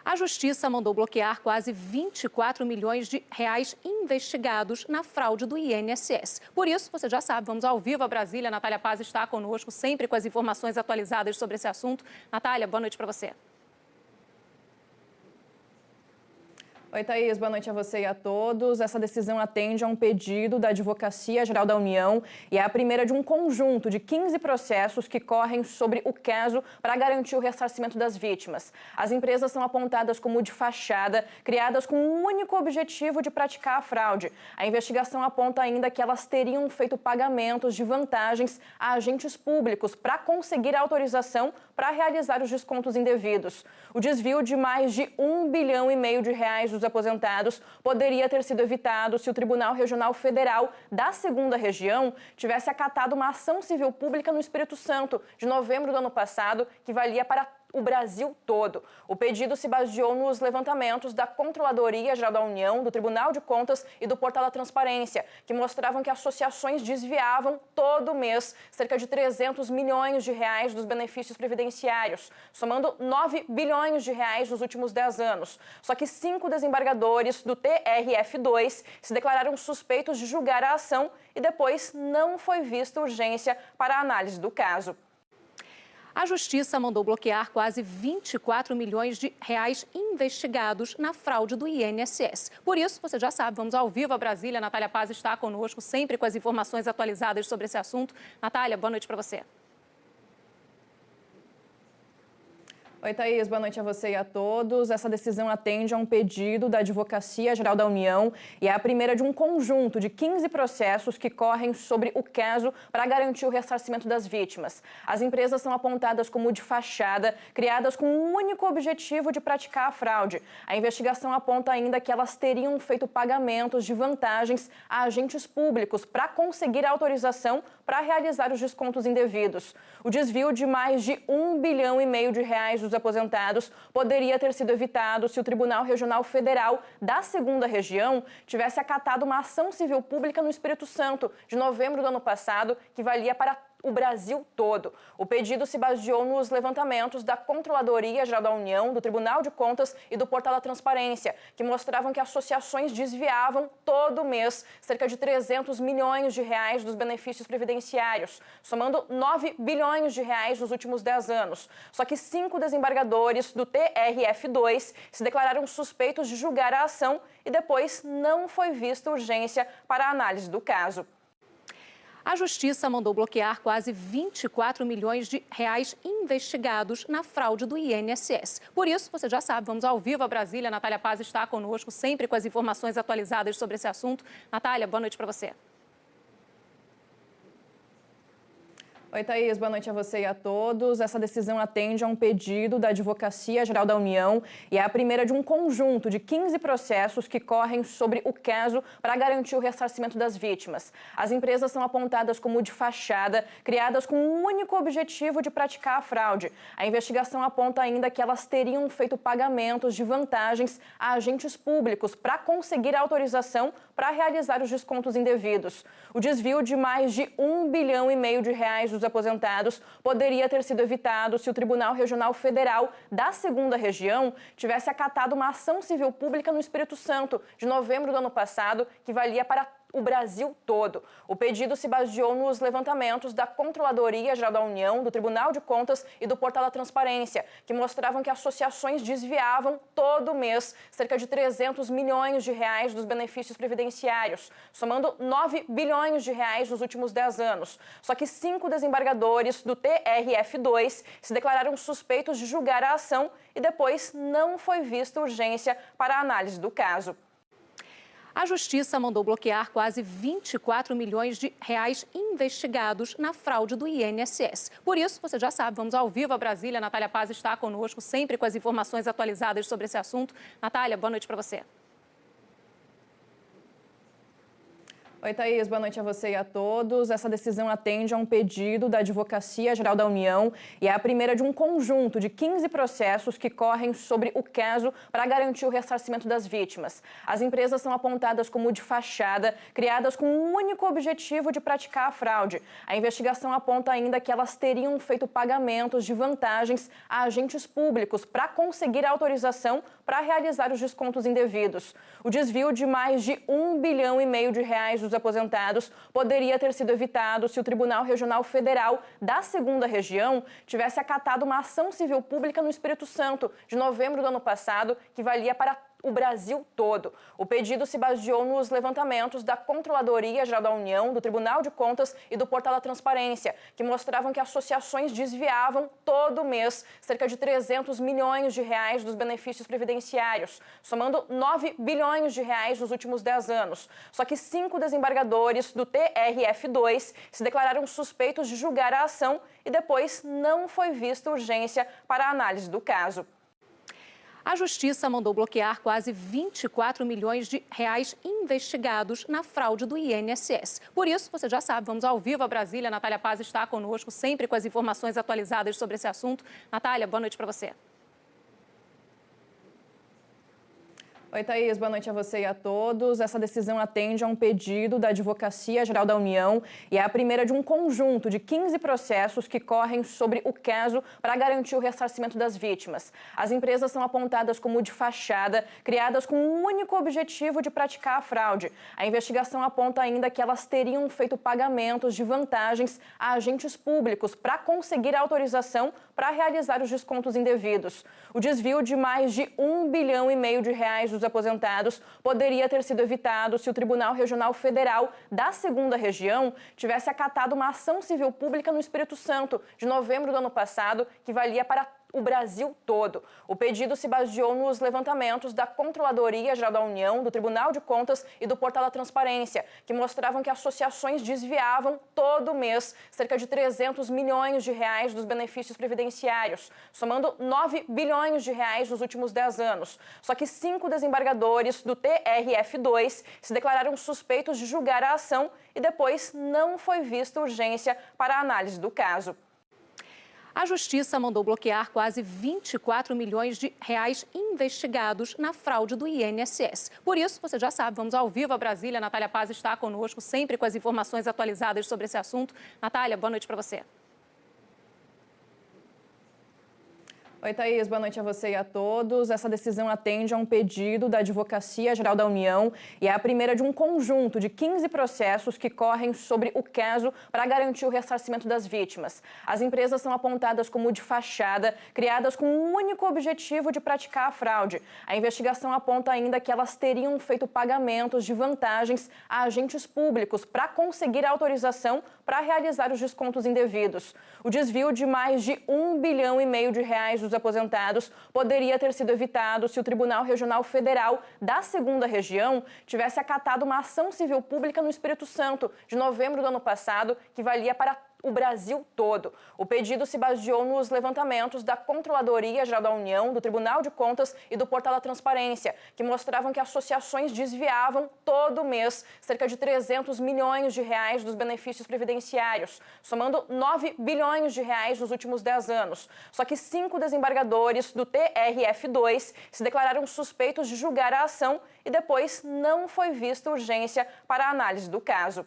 A Justiça mandou bloquear quase 24 milhões de reais investigados na fraude do INSS. Por isso, você já sabe, vamos ao vivo a Brasília. Natália Paz está conosco, sempre com as informações atualizadas sobre esse assunto. Natália, boa noite para você. Oi, Thaís, boa noite a você e a todos. Essa decisão atende a um pedido da Advocacia Geral da União e é a primeira de um conjunto de 15 processos que correm sobre o caso para garantir o ressarcimento das vítimas. As empresas são apontadas como de fachada, criadas com o único objetivo de praticar a fraude. A investigação aponta ainda que elas teriam feito pagamentos de vantagens a agentes públicos para conseguir a autorização para realizar os descontos indevidos. O desvio de mais de R$1,5 bilhão de reais dos aposentados poderia ter sido evitado se o Tribunal Regional Federal da 2ª Região tivesse acatado uma ação civil pública no Espírito Santo, de novembro do ano passado, que valia para o Brasil todo. O pedido se baseou nos levantamentos da Controladoria Geral da União, do Tribunal de Contas e do Portal da Transparência, que mostravam que associações desviavam todo mês cerca de R$300 milhões dos benefícios previdenciários, somando R$9 bilhões nos últimos 10 anos. Só que 5 desembargadores do TRF2 se declararam suspeitos de julgar a ação e depois não foi vista urgência para a análise do caso. A Justiça mandou bloquear quase 24 milhões de reais investigados na fraude do INSS. Por isso, você já sabe, vamos ao vivo a Brasília. Natália Paz está conosco, sempre com as informações atualizadas sobre esse assunto. Natália, boa noite para você. Oi, Thaís, boa noite a você e a todos. Essa decisão atende a um pedido da Advocacia Geral da União e é a primeira de um conjunto de 15 processos que correm sobre o caso para garantir o ressarcimento das vítimas. As empresas são apontadas como de fachada, criadas com o único objetivo de praticar a fraude. A investigação aponta ainda que elas teriam feito pagamentos de vantagens a agentes públicos para conseguir a autorização para realizar os descontos indevidos. O desvio de mais de R$1,5 bilhão de reais dos aposentados poderia ter sido evitado se o Tribunal Regional Federal da 2ª Região tivesse acatado uma ação civil pública no Espírito Santo, de novembro do ano passado, que valia para o Brasil todo. O pedido se baseou nos levantamentos da Controladoria Geral da União, do Tribunal de Contas e do Portal da Transparência, que mostravam que associações desviavam todo mês cerca de R$300 milhões dos benefícios previdenciários, somando R$9 bilhões nos últimos 10 anos. Só que 5 desembargadores do TRF2 se declararam suspeitos de julgar a ação e depois não foi vista urgência para a análise do caso. A Justiça mandou bloquear quase 24 milhões de reais investigados na fraude do INSS. Por isso, você já sabe, vamos ao vivo a Brasília. Natália Paz está conosco, sempre com as informações atualizadas sobre esse assunto. Natália, boa noite para você. Oi, Thaís, boa noite a você e a todos. Essa decisão atende a um pedido da Advocacia Geral da União e é a primeira de um conjunto de 15 processos que correm sobre o caso para garantir o ressarcimento das vítimas. As empresas são apontadas como de fachada, criadas com o único objetivo de praticar a fraude. A investigação aponta ainda que elas teriam feito pagamentos de vantagens a agentes públicos para conseguir a autorização para realizar os descontos indevidos. O desvio de mais de R$1,5 bilhão de reais dos aposentados poderia ter sido evitado se o Tribunal Regional Federal da 2ª Região tivesse acatado uma ação civil pública no Espírito Santo, de novembro do ano passado, que valia para o Brasil todo. O pedido se baseou nos levantamentos da Controladoria Geral da União, do Tribunal de Contas e do Portal da Transparência, que mostravam que associações desviavam todo mês cerca de R$300 milhões dos benefícios previdenciários, somando R$9 bilhões nos últimos 10 anos. Só que 5 desembargadores do TRF2 se declararam suspeitos de julgar a ação e depois não foi vista urgência para a análise do caso. A Justiça mandou bloquear quase 24 milhões de reais investigados na fraude do INSS. Por isso, você já sabe, vamos ao vivo a Brasília. Natália Paz está conosco, sempre com as informações atualizadas sobre esse assunto. Natália, boa noite para você. Oi, Thaís. Boa noite a você e a todos. Essa decisão atende a um pedido da Advocacia Geral da União e é a primeira de um conjunto de 15 processos que correm sobre o caso para garantir o ressarcimento das vítimas. As empresas são apontadas como de fachada, criadas com o único objetivo de praticar a fraude. A investigação aponta ainda que elas teriam feito pagamentos de vantagens a agentes públicos para conseguir a autorização para realizar os descontos indevidos. O desvio de mais de R$1,5 bilhão dos aposentados poderia ter sido evitado se o Tribunal Regional Federal da 2ª Região tivesse acatado uma ação civil pública no Espírito Santo, de novembro do ano passado, que valia para o Brasil todo. O pedido se baseou nos levantamentos da Controladoria Geral da União, do Tribunal de Contas e do Portal da Transparência, que mostravam que associações desviavam todo mês cerca de R$300 milhões dos benefícios previdenciários, somando R$9 bilhões nos últimos 10 anos. Só que 5 desembargadores do TRF2 se declararam suspeitos de julgar a ação e depois não foi vista urgência para a análise do caso. A Justiça mandou bloquear quase R$24 milhões investigados na fraude do INSS. Por isso, você já sabe, vamos ao vivo a Brasília. Natália Paz está conosco, sempre com as informações atualizadas sobre esse assunto. Natália, boa noite para você. Oi, Thaís. Boa noite a você e a todos. Essa decisão atende a um pedido da Advocacia Geral da União e é a primeira de um conjunto de 15 processos que correm sobre o caso para garantir o ressarcimento das vítimas. As empresas são apontadas como de fachada, criadas com o único objetivo de praticar a fraude. A investigação aponta ainda que elas teriam feito pagamentos de vantagens a agentes públicos para conseguir a autorização para realizar os descontos indevidos. O desvio de mais de R$1,5 bilhão dos aposentados poderia ter sido evitado se o Tribunal Regional Federal da 2ª Região tivesse acatado uma ação civil pública no Espírito Santo, de novembro do ano passado, que valia para o Brasil todo. O pedido se baseou nos levantamentos da Controladoria Geral da União, do Tribunal de Contas e do Portal da Transparência, que mostravam que associações desviavam todo mês cerca de R$300 milhões dos benefícios previdenciários, somando R$9 bilhões nos últimos 10 anos. Só que 5 desembargadores do TRF2 se declararam suspeitos de julgar a ação e depois não foi vista urgência para a análise do caso. A Justiça mandou bloquear quase R$24 milhões investigados na fraude do INSS. Por isso, você já sabe, vamos ao vivo a Brasília. Natália Paz está conosco, sempre com as informações atualizadas sobre esse assunto. Natália, boa noite para você. Oi, Thaís. Boa noite a você e a todos. Essa decisão atende a um pedido da Advocacia Geral da União e é a primeira de um conjunto de 15 processos que correm sobre o caso para garantir o ressarcimento das vítimas. As empresas são apontadas como de fachada, criadas com o único objetivo de praticar a fraude. A investigação aponta ainda que elas teriam feito pagamentos de vantagens a agentes públicos para conseguir a autorização para realizar os descontos indevidos. O desvio de mais de R$1,5 bilhão dos aposentados poderia ter sido evitado se o Tribunal Regional Federal da 2ª Região tivesse acatado uma ação civil pública no Espírito Santo, de novembro do ano passado, que valia para o Brasil todo. O pedido se baseou nos levantamentos da Controladoria Geral da União, do Tribunal de Contas e do Portal da Transparência, que mostravam que associações desviavam todo mês cerca de R$300 milhões dos benefícios previdenciários, somando R$9 bilhões nos últimos 10 anos. Só que 5 desembargadores do TRF2 se declararam suspeitos de julgar a ação e depois não foi vista urgência para a análise do caso.